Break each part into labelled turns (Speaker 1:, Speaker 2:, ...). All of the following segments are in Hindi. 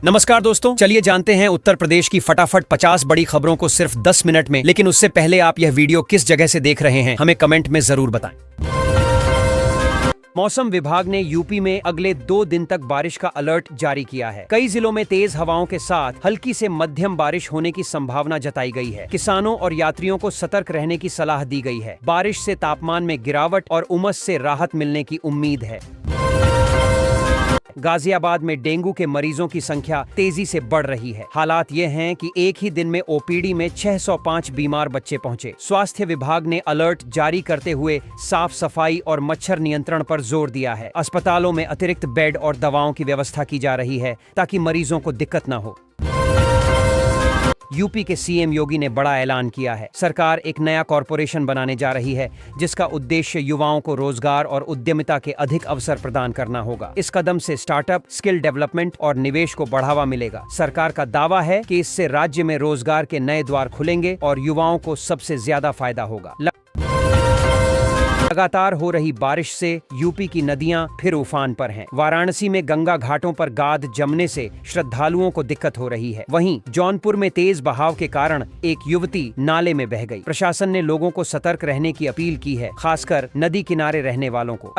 Speaker 1: नमस्कार दोस्तों, चलिए जानते हैं उत्तर प्रदेश की फटाफट 50 बड़ी खबरों को सिर्फ 10 मिनट में। लेकिन उससे पहले आप यह वीडियो किस जगह से देख रहे हैं हमें कमेंट में जरूर बताएं। मौसम विभाग ने यूपी में अगले 2 दिन तक बारिश का अलर्ट जारी किया है। कई जिलों में तेज हवाओं के साथ हल्की से मध्यम बारिश होने की संभावना जताई गई है। किसानों और यात्रियों को सतर्क रहने की सलाह दी गई है। बारिश से तापमान में गिरावट और उमस से राहत मिलने की उम्मीद है। गाजियाबाद में डेंगू के मरीजों की संख्या तेजी से बढ़ रही है। हालात ये हैं कि एक ही दिन में ओपीडी में 605 बीमार बच्चे पहुंचे। स्वास्थ्य विभाग ने अलर्ट जारी करते हुए साफ सफाई और मच्छर नियंत्रण पर जोर दिया है। अस्पतालों में अतिरिक्त बेड और दवाओं की व्यवस्था की जा रही है ताकि मरीजों को दिक्कत न हो। यूपी के सीएम योगी ने बड़ा ऐलान किया है। सरकार एक नया कॉरपोरेशन बनाने जा रही है जिसका उद्देश्य युवाओं को रोजगार और उद्यमिता के अधिक अवसर प्रदान करना होगा। इस कदम से स्टार्टअप, स्किल डेवलपमेंट और निवेश को बढ़ावा मिलेगा। सरकार का दावा है कि इससे राज्य में रोजगार के नए द्वार खुलेंगे और युवाओं को सबसे ज्यादा फायदा होगा। लगातार हो रही बारिश से यूपी की नदियां फिर उफान पर हैं। वाराणसी में गंगा घाटों पर गाद जमने से श्रद्धालुओं को दिक्कत हो रही है। वहीं जौनपुर में तेज बहाव के कारण एक युवती नाले में बह गई। प्रशासन ने लोगों को सतर्क रहने की अपील की है, खासकर नदी किनारे रहने वालों को।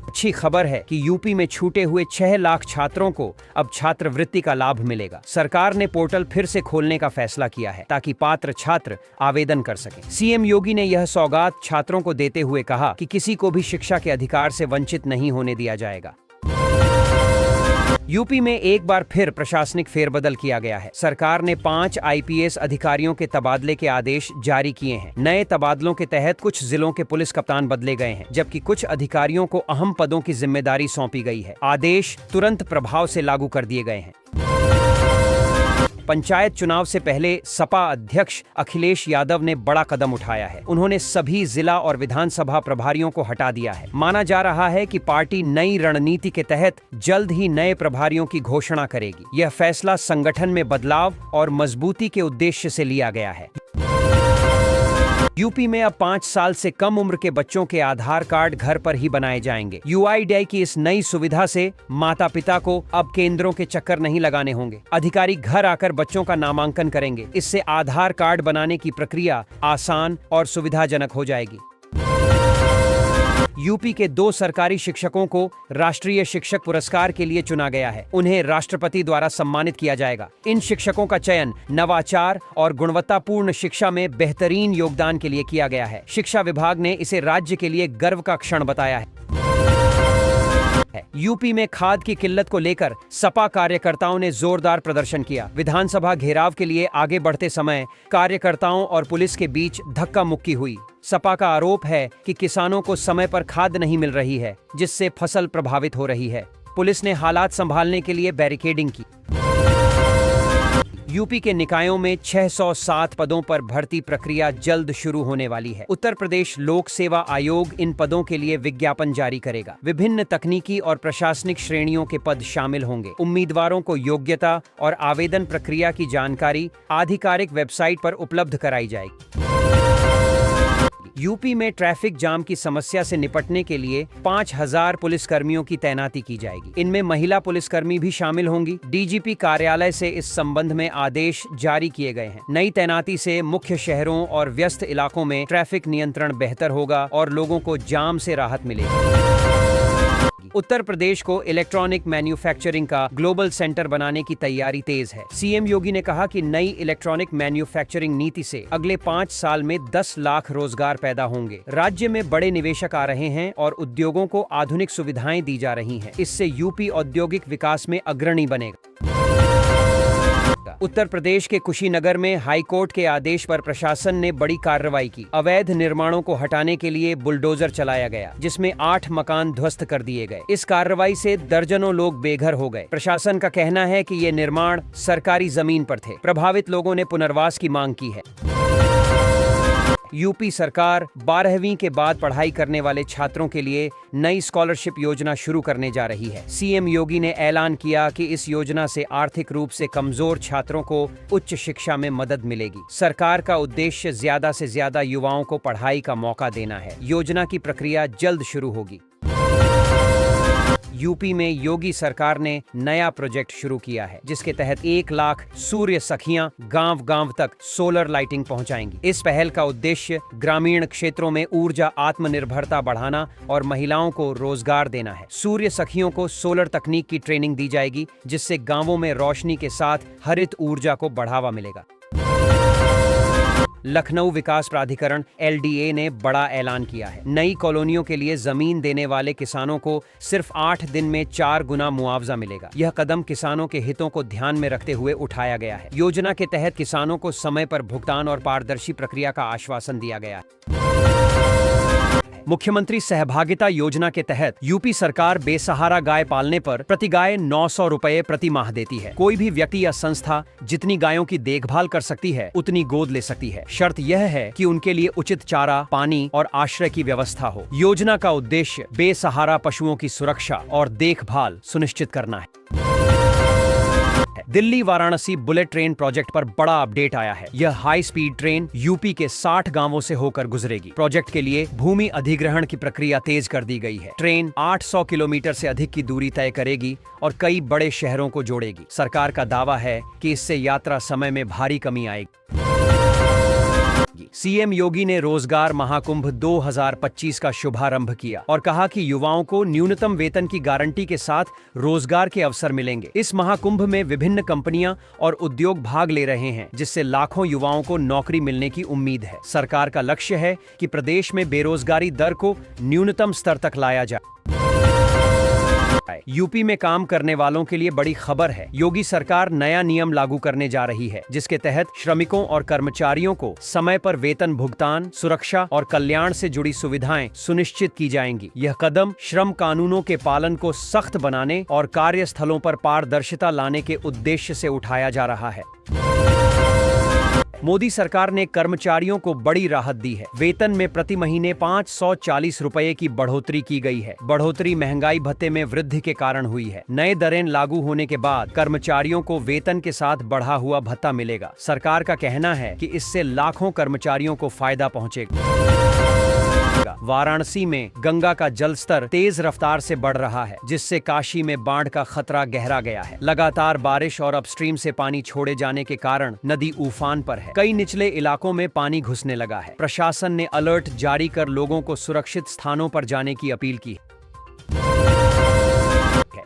Speaker 1: अच्छी खबर है कि यूपी में छूटे हुए 6 लाख छात्रों को अब छात्रवृत्ति का लाभ मिलेगा। सरकार ने पोर्टल फिर से खोलने का फैसला किया है ताकि पात्र छात्र आवेदन कर सकें। सीएम योगी ने यह सौगात छात्रों को देते हुए कहा कि किसी को भी शिक्षा के अधिकार से वंचित नहीं होने दिया जाएगा। यूपी में एक बार फिर प्रशासनिक फेरबदल किया गया है। सरकार ने 5 आईपीएस अधिकारियों के तबादले के आदेश जारी किए हैं। नए तबादलों के तहत कुछ जिलों के पुलिस कप्तान बदले गए हैं, जबकि कुछ अधिकारियों को अहम पदों की जिम्मेदारी सौंपी गई है। आदेश तुरंत प्रभाव से लागू कर दिए गए हैं। पंचायत चुनाव से पहले सपा अध्यक्ष अखिलेश यादव ने बड़ा कदम उठाया है। उन्होंने सभी जिला और विधानसभा प्रभारियों को हटा दिया है। माना जा रहा है कि पार्टी नई रणनीति के तहत जल्द ही नए प्रभारियों की घोषणा करेगी। यह फैसला संगठन में बदलाव और मजबूती के उद्देश्य से लिया गया है। यूपी में अब 5 साल से कम उम्र के बच्चों के आधार कार्ड घर पर ही बनाए जाएंगे। यूआईडीआई की इस नई सुविधा से माता पिता को अब केंद्रों के चक्कर नहीं लगाने होंगे। अधिकारी घर आकर बच्चों का नामांकन करेंगे। इससे आधार कार्ड बनाने की प्रक्रिया आसान और सुविधाजनक हो जाएगी। यूपी के 2 सरकारी शिक्षकों को राष्ट्रीय शिक्षक पुरस्कार के लिए चुना गया है। उन्हें राष्ट्रपति द्वारा सम्मानित किया जाएगा। इन शिक्षकों का चयन नवाचार और गुणवत्तापूर्ण शिक्षा में बेहतरीन योगदान के लिए किया गया है। शिक्षा विभाग ने इसे राज्य के लिए गर्व का क्षण बताया है। यूपी में खाद की किल्लत को लेकर सपा कार्यकर्ताओं ने जोरदार प्रदर्शन किया। विधानसभा घेराव के लिए आगे बढ़ते समय कार्यकर्ताओं और पुलिस के बीच धक्का मुक्की हुई। सपा का आरोप है कि किसानों को समय पर खाद नहीं मिल रही है, जिससे फसल प्रभावित हो रही है। पुलिस ने हालात संभालने के लिए बैरिकेडिंग की। यूपी के निकायों में 607 पदों पर भर्ती प्रक्रिया जल्द शुरू होने वाली है। उत्तर प्रदेश लोक सेवा आयोग इन पदों के लिए विज्ञापन जारी करेगा। विभिन्न तकनीकी और प्रशासनिक श्रेणियों के पद शामिल होंगे। उम्मीदवारों को योग्यता और आवेदन प्रक्रिया की जानकारी आधिकारिक वेबसाइट पर उपलब्ध कराई जाएगी। यूपी में ट्रैफिक जाम की समस्या से निपटने के लिए 5000 पुलिसकर्मियों की तैनाती की जाएगी। इनमें महिला पुलिसकर्मी भी शामिल होंगी। डीजीपी कार्यालय से इस संबंध में आदेश जारी किए गए हैं। नई तैनाती से मुख्य शहरों और व्यस्त इलाकों में ट्रैफिक नियंत्रण बेहतर होगा और लोगों को जाम से राहत मिलेगी। उत्तर प्रदेश को इलेक्ट्रॉनिक मैन्युफैक्चरिंग का ग्लोबल सेंटर बनाने की तैयारी तेज है। सीएम योगी ने कहा कि नई इलेक्ट्रॉनिक मैन्युफैक्चरिंग नीति से अगले 5 साल में 10 लाख रोजगार पैदा होंगे। राज्य में बड़े निवेशक आ रहे हैं और उद्योगों को आधुनिक सुविधाएं दी जा रही हैं। इससे यूपी औद्योगिक विकास में अग्रणी बनेगा। उत्तर प्रदेश के कुशीनगर में हाईकोर्ट के आदेश पर प्रशासन ने बड़ी कार्रवाई की। अवैध निर्माणों को हटाने के लिए बुलडोजर चलाया गया, जिसमें 8 मकान ध्वस्त कर दिए गए। इस कार्रवाई से दर्जनों लोग बेघर हो गए। प्रशासन का कहना है कि ये निर्माण सरकारी जमीन पर थे। प्रभावित लोगों ने पुनर्वास की मांग की है। यूपी सरकार 12वीं के बाद पढ़ाई करने वाले छात्रों के लिए नई स्कॉलरशिप योजना शुरू करने जा रही है। सीएम योगी ने ऐलान किया कि इस योजना से आर्थिक रूप से कमजोर छात्रों को उच्च शिक्षा में मदद मिलेगी। सरकार का उद्देश्य ज्यादा से ज्यादा युवाओं को पढ़ाई का मौका देना है। योजना की प्रक्रिया जल्द शुरू होगी। यूपी में योगी सरकार ने नया प्रोजेक्ट शुरू किया है, जिसके तहत 1 लाख सूर्य सखियां गांव-गांव तक सोलर लाइटिंग पहुंचाएंगी। इस पहल का उद्देश्य ग्रामीण क्षेत्रों में ऊर्जा आत्मनिर्भरता बढ़ाना और महिलाओं को रोजगार देना है। सूर्य सखियों को सोलर तकनीक की ट्रेनिंग दी जाएगी, जिससे गांवों में रोशनी के साथ हरित ऊर्जा को बढ़ावा मिलेगा। लखनऊ विकास प्राधिकरण LDA ने बड़ा ऐलान किया है। नई कॉलोनियों के लिए जमीन देने वाले किसानों को सिर्फ 8 दिन में 4 गुना मुआवजा मिलेगा। यह कदम किसानों के हितों को ध्यान में रखते हुए उठाया गया है। योजना के तहत किसानों को समय पर भुगतान और पारदर्शी प्रक्रिया का आश्वासन दिया गया है। मुख्यमंत्री सहभागिता योजना के तहत यूपी सरकार बेसहारा गाय पालने पर प्रति गाय 900 रुपए प्रति माह देती है। कोई भी व्यक्ति या संस्था जितनी गायों की देखभाल कर सकती है, उतनी गोद ले सकती है। शर्त यह है कि उनके लिए उचित चारा, पानी और आश्रय की व्यवस्था हो। योजना का उद्देश्य बेसहारा पशुओं की सुरक्षा और देखभाल सुनिश्चित करना है। Delhi Varanasi bullet train project पर बड़ा अपडेट आया है। यह हाई स्पीड ट्रेन यूपी के 60 गांवों से होकर गुजरेगी। प्रोजेक्ट के लिए भूमि अधिग्रहण की प्रक्रिया तेज कर दी गई है। ट्रेन 800 किलोमीटर से अधिक की दूरी तय करेगी और कई बड़े शहरों को जोड़ेगी। सरकार का दावा है कि इससे यात्रा समय में भारी कमी आएगी। सीएम योगी ने रोजगार महाकुंभ 2025 का शुभारंभ किया और कहा कि युवाओं को न्यूनतम वेतन की गारंटी के साथ रोजगार के अवसर मिलेंगे। इस महाकुंभ में विभिन्न कंपनियां और उद्योग भाग ले रहे हैं, जिससे लाखों युवाओं को नौकरी मिलने की उम्मीद है। सरकार का लक्ष्य है कि प्रदेश में बेरोजगारी दर को न्यूनतम स्तर तक लाया जाए। यूपी में काम करने वालों के लिए बड़ी खबर है। योगी सरकार नया नियम लागू करने जा रही है, जिसके तहत श्रमिकों और कर्मचारियों को समय पर वेतन भुगतान, सुरक्षा और कल्याण से जुड़ी सुविधाएं सुनिश्चित की जाएंगी। यह कदम श्रम कानूनों के पालन को सख्त बनाने और कार्यस्थलों पर पारदर्शिता लाने के उद्देश्य से उठाया जा रहा है। मोदी सरकार ने कर्मचारियों को बड़ी राहत दी है। वेतन में प्रति महीने 540 रुपए की बढ़ोतरी की गई है। बढ़ोतरी महंगाई भत्ते में वृद्धि के कारण हुई है। नए दरें लागू होने के बाद कर्मचारियों को वेतन के साथ बढ़ा हुआ भत्ता मिलेगा। सरकार का कहना है कि इससे लाखों कर्मचारियों को फायदा पहुंचेगा। वाराणसी में गंगा का जल स्तर तेज रफ्तार से बढ़ रहा है, जिससे काशी में बाढ़ का खतरा गहरा गया है। लगातार बारिश और अपस्ट्रीम से पानी छोड़े जाने के कारण नदी उफान पर है। कई निचले इलाकों में पानी घुसने लगा है। प्रशासन ने अलर्ट जारी कर लोगों को सुरक्षित स्थानों पर जाने की अपील की।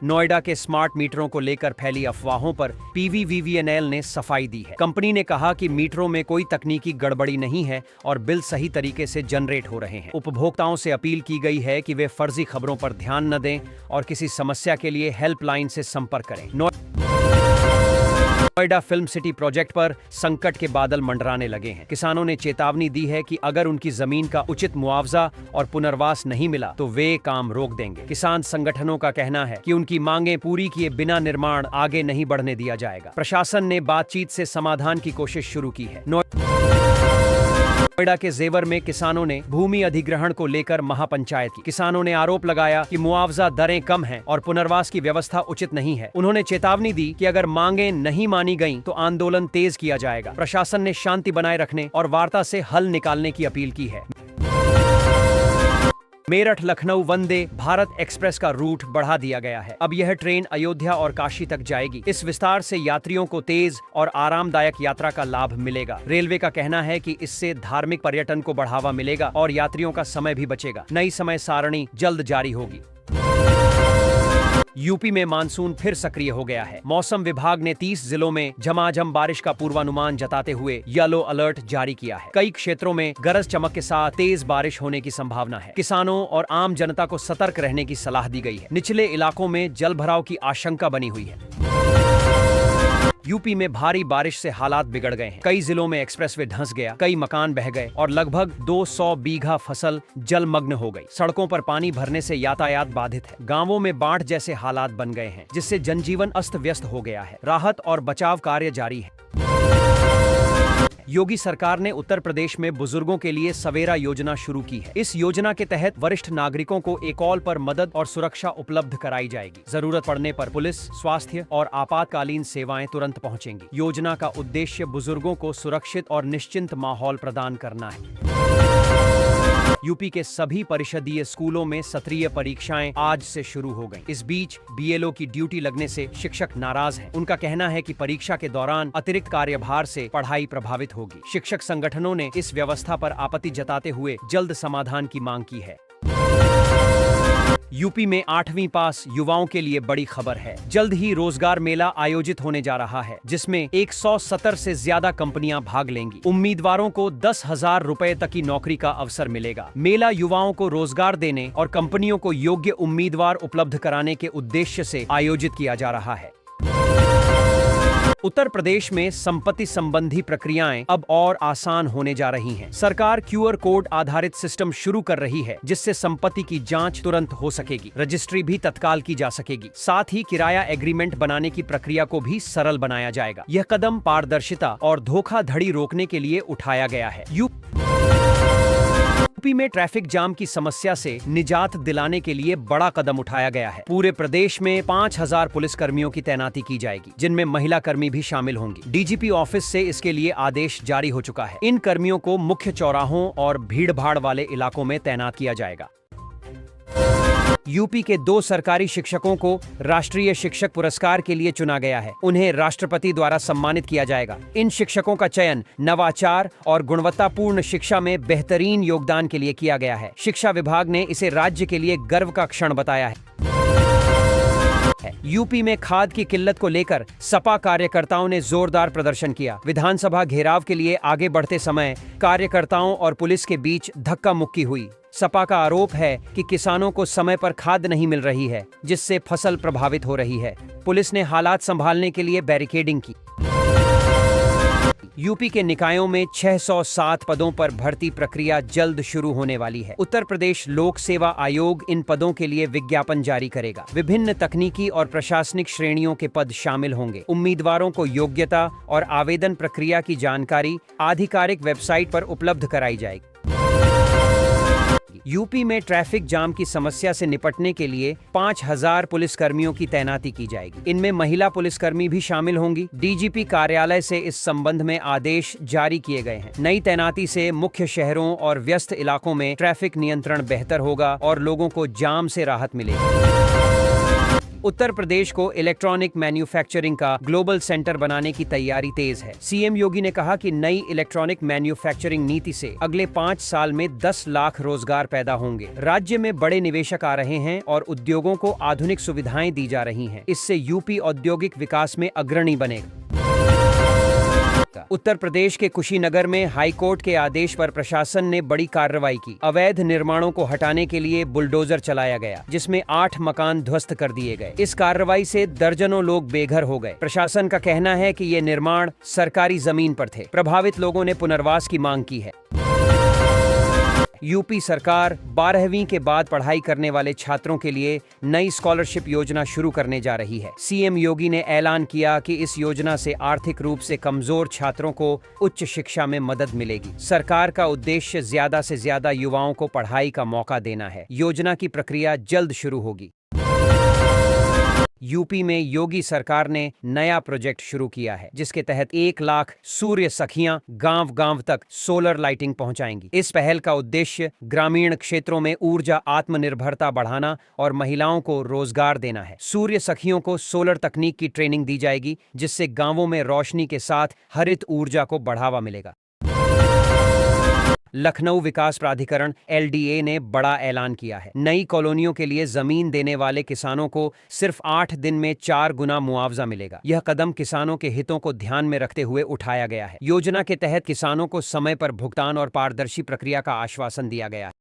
Speaker 1: नोएडा के स्मार्ट मीटरों को लेकर फैली अफवाहों पर PVVVNL ने सफाई दी है। कंपनी ने कहा कि मीटरों में कोई तकनीकी गड़बड़ी नहीं है और बिल सही तरीके से जनरेट हो रहे हैं। उपभोक्ताओं से अपील की गई है कि वे फर्जी खबरों पर ध्यान न दें और किसी समस्या के लिए हेल्पलाइन से संपर्क करें। नोएडा फिल्म सिटी प्रोजेक्ट पर संकट के बादल मंडराने लगे हैं। किसानों ने चेतावनी दी है कि अगर उनकी जमीन का उचित मुआवजा और पुनर्वास नहीं मिला तो वे काम रोक देंगे। किसान संगठनों का कहना है कि उनकी मांगें पूरी किए बिना निर्माण आगे नहीं बढ़ने दिया जाएगा। प्रशासन ने बातचीत से समाधान की कोशिश शुरू की है। नोएडा के जेवर में किसानों ने भूमि अधिग्रहण को लेकर महापंचायत की। किसानों ने आरोप लगाया कि मुआवजा दरें कम हैं और पुनर्वास की व्यवस्था उचित नहीं है। उन्होंने चेतावनी दी कि अगर मांगें नहीं मानी गईं तो आंदोलन तेज किया जाएगा। प्रशासन ने शांति बनाए रखने और वार्ता से हल निकालने की अपील की है। मेरठ लखनऊ वंदे भारत एक्सप्रेस का रूट बढ़ा दिया गया है। अब यह ट्रेन अयोध्या और काशी तक जाएगी। इस विस्तार से यात्रियों को तेज और आरामदायक यात्रा का लाभ मिलेगा। रेलवे का कहना है कि इससे धार्मिक पर्यटन को बढ़ावा मिलेगा और यात्रियों का समय भी बचेगा। नई समय सारणी जल्द जारी होगी। यूपी में मानसून फिर सक्रिय हो गया है। मौसम विभाग ने 30 जिलों में झमाझम बारिश का पूर्वानुमान जताते हुए येलो अलर्ट जारी किया है। कई क्षेत्रों में गरज चमक के साथ तेज बारिश होने की संभावना है। किसानों और आम जनता को सतर्क रहने की सलाह दी गई है। निचले इलाकों में जलभराव की आशंका बनी हुई है। यूपी में भारी बारिश से हालात बिगड़ गए हैं। कई जिलों में एक्सप्रेसवे धंस गया, कई मकान बह गए और लगभग 200 बीघा फसल जलमग्न हो गई। सड़कों पर पानी भरने से यातायात बाधित है। गांवों में बाढ़ जैसे हालात बन गए हैं, जिससे जनजीवन अस्त व्यस्त हो गया है। राहत और बचाव कार्य जारी है। योगी सरकार ने उत्तर प्रदेश में बुजुर्गों के लिए सवेरा योजना शुरू की है। इस योजना के तहत वरिष्ठ नागरिकों को एक कॉल पर मदद और सुरक्षा उपलब्ध कराई जाएगी। जरूरत पड़ने पर पुलिस, स्वास्थ्य और आपातकालीन सेवाएं तुरंत पहुंचेंगी। योजना का उद्देश्य बुजुर्गों को सुरक्षित और निश्चिंत माहौल प्रदान करना है। यूपी के सभी परिषदीय स्कूलों में सत्रीय परीक्षाएं आज से शुरू हो गईं। इस बीच बीएलओ की ड्यूटी लगने से शिक्षक नाराज हैं। उनका कहना है कि परीक्षा के दौरान अतिरिक्त कार्यभार से पढ़ाई प्रभावित होगी। शिक्षक संगठनों ने इस व्यवस्था पर आपत्ति जताते हुए जल्द समाधान की मांग की है। यूपी में 8वीं पास युवाओं के लिए बड़ी खबर है। जल्द ही रोजगार मेला आयोजित होने जा रहा है, जिसमें 170 से ज्यादा कंपनियां भाग लेंगी। उम्मीदवारों को 10,000 रुपए तक की नौकरी का अवसर मिलेगा। मेला युवाओं को रोजगार देने और कंपनियों को योग्य उम्मीदवार उपलब्ध कराने के उद्देश्य से आयोजित किया जा रहा है। उत्तर प्रदेश में संपत्ति संबंधी प्रक्रियाएं अब और आसान होने जा रही हैं। सरकार क्यूआर कोड आधारित सिस्टम शुरू कर रही है, जिससे संपत्ति की जांच तुरंत हो सकेगी। रजिस्ट्री भी तत्काल की जा सकेगी। साथ ही किराया एग्रीमेंट बनाने की प्रक्रिया को भी सरल बनाया जाएगा। यह कदम पारदर्शिता और धोखाधड़ी रोकने के लिए उठाया गया है। यूपी में ट्रैफिक जाम की समस्या से निजात दिलाने के लिए बड़ा कदम उठाया गया है। पूरे प्रदेश में 5,000 पुलिसकर्मियों की तैनाती की जाएगी, जिनमें महिला कर्मी भी शामिल होंगी। डीजीपी ऑफिस से इसके लिए आदेश जारी हो चुका है। इन कर्मियों को मुख्य चौराहों और भीड़-भाड़ वाले इलाकों में तैनात किया जाएगा। यूपी के 2 सरकारी शिक्षकों को राष्ट्रीय शिक्षक पुरस्कार के लिए चुना गया है। उन्हें राष्ट्रपति द्वारा सम्मानित किया जाएगा। इन शिक्षकों का चयन नवाचार और गुणवत्तापूर्ण शिक्षा में बेहतरीन योगदान के लिए किया गया है। शिक्षा विभाग ने इसे राज्य के लिए गर्व का क्षण बताया है। यूपी में खाद की किल्लत को लेकर सपा कार्यकर्ताओं ने जोरदार प्रदर्शन किया। विधानसभा घेराव के लिए आगे बढ़ते समय कार्यकर्ताओं और पुलिस के बीच धक्का मुक्की हुई। सपा का आरोप है कि किसानों को समय पर खाद नहीं मिल रही है, जिससे फसल प्रभावित हो रही है। पुलिस ने हालात संभालने के लिए बैरिकेडिंग की। यूपी के निकायों में 607 पदों पर भर्ती प्रक्रिया जल्द शुरू होने वाली है। उत्तर प्रदेश लोक सेवा आयोग इन पदों के लिए विज्ञापन जारी करेगा। विभिन्न तकनीकी और प्रशासनिक श्रेणियों के पद शामिल होंगे। उम्मीदवारों को योग्यता और आवेदन प्रक्रिया की जानकारी आधिकारिक वेबसाइट पर उपलब्ध कराई जाएगी। यूपी में ट्रैफिक जाम की समस्या से निपटने के लिए 5,000 पुलिसकर्मियों की तैनाती की जाएगी। इनमें महिला पुलिसकर्मी भी शामिल होंगी। डीजीपी कार्यालय से इस संबंध में आदेश जारी किए गए हैं। नई तैनाती से मुख्य शहरों और व्यस्त इलाकों में ट्रैफिक नियंत्रण बेहतर होगा और लोगों को जाम से राहत मिलेगी। उत्तर प्रदेश को इलेक्ट्रॉनिक मैन्युफैक्चरिंग का ग्लोबल सेंटर बनाने की तैयारी तेज है। सीएम योगी ने कहा कि नई इलेक्ट्रॉनिक मैन्युफैक्चरिंग नीति से अगले 5 साल में 10 लाख रोजगार पैदा होंगे। राज्य में बड़े निवेशक आ रहे हैं और उद्योगों को आधुनिक सुविधाएं दी जा रही हैं। इससे यूपी औद्योगिक विकास में अग्रणी बनेगा। उत्तर प्रदेश के कुशीनगर में हाईकोर्ट के आदेश पर प्रशासन ने बड़ी कार्रवाई की। अवैध निर्माणों को हटाने के लिए बुलडोजर चलाया गया, जिसमें 8 मकान ध्वस्त कर दिए गए। इस कार्रवाई से दर्जनों लोग बेघर हो गए। प्रशासन का कहना है कि ये निर्माण सरकारी जमीन पर थे। प्रभावित लोगों ने पुनर्वास की मांग की है। यूपी सरकार 12वीं के बाद पढ़ाई करने वाले छात्रों के लिए नई स्कॉलरशिप योजना शुरू करने जा रही है। सीएम योगी ने ऐलान किया कि इस योजना से आर्थिक रूप से कमजोर छात्रों को उच्च शिक्षा में मदद मिलेगी। सरकार का उद्देश्य ज्यादा से ज्यादा युवाओं को पढ़ाई का मौका देना है। योजना की प्रक्रिया जल्द शुरू होगी। यूपी में योगी सरकार ने नया प्रोजेक्ट शुरू किया है, जिसके तहत 1 लाख सूर्य सखियां गांव-गांव तक सोलर लाइटिंग पहुंचाएंगी। इस पहल का उद्देश्य ग्रामीण क्षेत्रों में ऊर्जा आत्मनिर्भरता बढ़ाना और महिलाओं को रोजगार देना है। सूर्य सखियों को सोलर तकनीक की ट्रेनिंग दी जाएगी, जिससे गांवों में रोशनी के साथ हरित ऊर्जा को बढ़ावा मिलेगा। लखनऊ विकास प्राधिकरण LDA ने बड़ा ऐलान किया है। नई कॉलोनियों के लिए जमीन देने वाले किसानों को सिर्फ 8 दिन में 4 गुना मुआवजा मिलेगा। यह कदम किसानों के हितों को ध्यान में रखते हुए उठाया गया है। योजना के तहत किसानों को समय पर भुगतान और पारदर्शी प्रक्रिया का आश्वासन दिया गया है।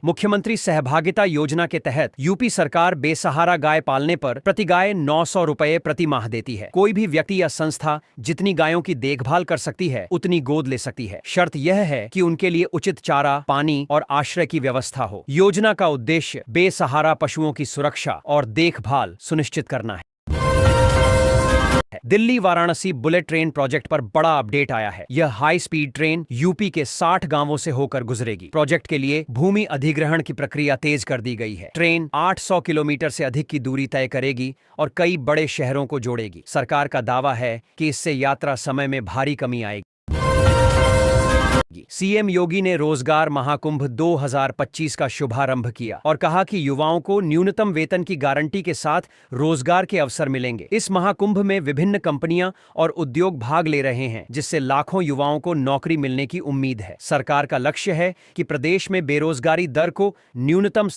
Speaker 1: मुख्यमंत्री सहभागिता योजना के तहत यूपी सरकार बेसहारा गाय पालने पर प्रति गाय 900 रुपए प्रति माह देती है। कोई भी व्यक्ति या संस्था जितनी गायों की देखभाल कर सकती है, उतनी गोद ले सकती है। शर्त यह है कि उनके लिए उचित चारा, पानी और आश्रय की व्यवस्था हो। योजना का उद्देश्य बेसहारा पशुओं की सुरक्षा और देखभाल सुनिश्चित करना है। Delhi Varanasi bullet train project पर बड़ा अपडेट आया है। यह हाई स्पीड ट्रेन यूपी के 60 गांवों से होकर गुजरेगी। प्रोजेक्ट के लिए भूमि अधिग्रहण की प्रक्रिया तेज कर दी गई है। ट्रेन 800 किलोमीटर से अधिक की दूरी तय करेगी और कई बड़े शहरों को जोड़ेगी। सरकार का दावा है कि इससे यात्रा समय में भारी कमी आएगी। सीएम योगी ने रोजगार महाकुंभ 2025 का शुभारंभ किया और कहा कि युवाओं को न्यूनतम वेतन की गारंटी के साथ रोजगार के अवसर मिलेंगे। इस महाकुंभ में विभिन्न कंपनियां और उद्योग भाग ले रहे हैं, जिससे लाखों युवाओं को नौकरी मिलने की उम्मीद है। सरकार का लक्ष्य है कि प्रदेश में बेरोजगारी दर को न्यूनतम